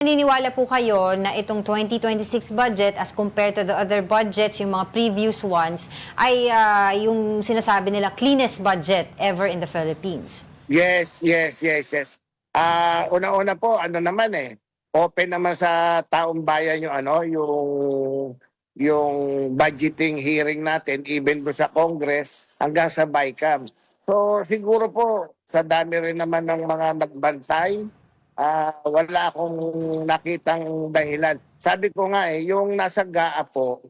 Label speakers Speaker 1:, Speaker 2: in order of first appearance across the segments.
Speaker 1: Naniniwala po kayo na itong 2026 budget as compared to the other budgets, yung mga previous ones, ay yung sinasabi nila cleanest budget ever in the Philippines?
Speaker 2: Yes, yes, yes, yes. Una-una po, ano naman open naman sa taong bayan yung yung budgeting hearing natin even do sa Congress hanggang sa BICAM. So siguro po sa dami rin naman ng mga nagbantay, wala akong nakitang dahilan. Sabi ko nga yung nasa GAA po,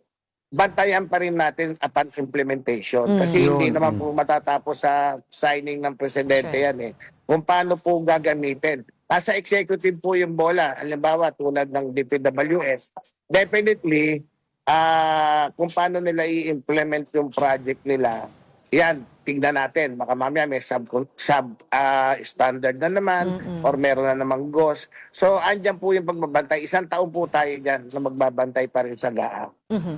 Speaker 2: bantayan pa rin natin upon implementation. Kasi hindi naman po matatapos sa signing ng presidente yan kung paano po gagamitin. Nasa executive po yung bola. Halimbawa, tulad ng DPWS, definitely, kung paano nila i-implement yung project nila, yan, tignan natin. Baka mamaya may standard na naman or meron na namang GOS. So, andyan po yung pagbabantay. Isang taon po tayo dyan na magbabantay pa rin sa GAA.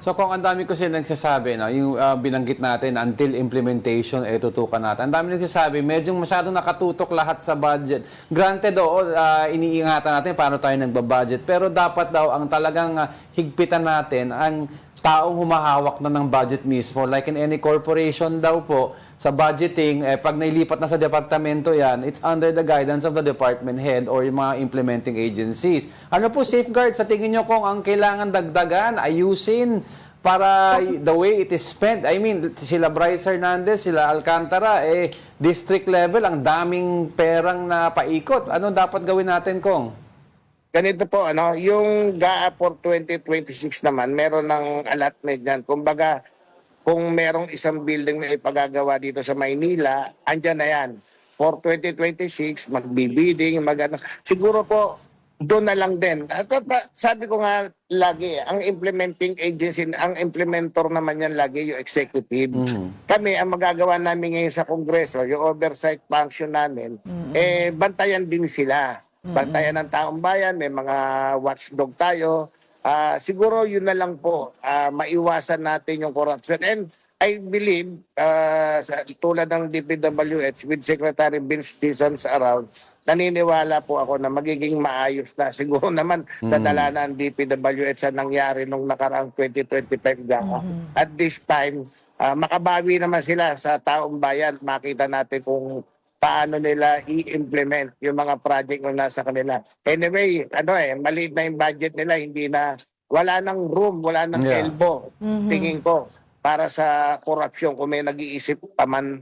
Speaker 3: So kung ang dami kasi nagsasabi, no, yung binanggit natin, until implementation, tutukan natin. Ang dami nagsasabi, medyo masyadong nakatutok lahat sa budget. Granted, iniingatan natin paano tayo nagbabudget. Pero dapat daw, ang talagang higpitan natin, ang taong humahawak na ng budget mismo. Like in any corporation daw po, sa budgeting, pag nailipat na sa departamento yan, it's under the guidance of the department head or yung mga implementing agencies. Ano po safeguard sa tingin nyo kung ang kailangan dagdagan, ayusin para the way it is spent? I mean, sila Bryce Hernandez, sila Alcantara, district level, ang daming perang na paikot. Ano dapat gawin natin, Kong?
Speaker 2: Ganito po, yung GAA for 2026 naman, meron ng allotment dyan. Kumbaga, kung merong isang building na ipagagawa dito sa Maynila, andyan na yan. For 2026, magbibidding, siguro po, doon na lang din. At sabi ko nga lagi, ang implementing agency, ang implementor naman yan lagi, yung executive. Kami, ang magagawa namin ngayon sa Kongreso, yung oversight function namin, bantayan din sila. Bantayan ng taong bayan, may mga watchdog tayo. Siguro yun na lang po, maiwasan natin yung corruption. And I believe, tulad ng DPWH with Secretary Vince Dizons around, naniniwala po ako na magiging maayos na. Siguro naman, nadala na ang DPWH sa nangyari nung nakaraang 2025 GAA. At this time, makabawi naman sila sa taong bayan. Makita natin kung paano nila i-implement yung mga project na nasa kanila. Anyway, maliit na yung budget nila, wala nang room, wala nang elbow, tingin ko, para sa korupsyon kung may nag-iisip pa man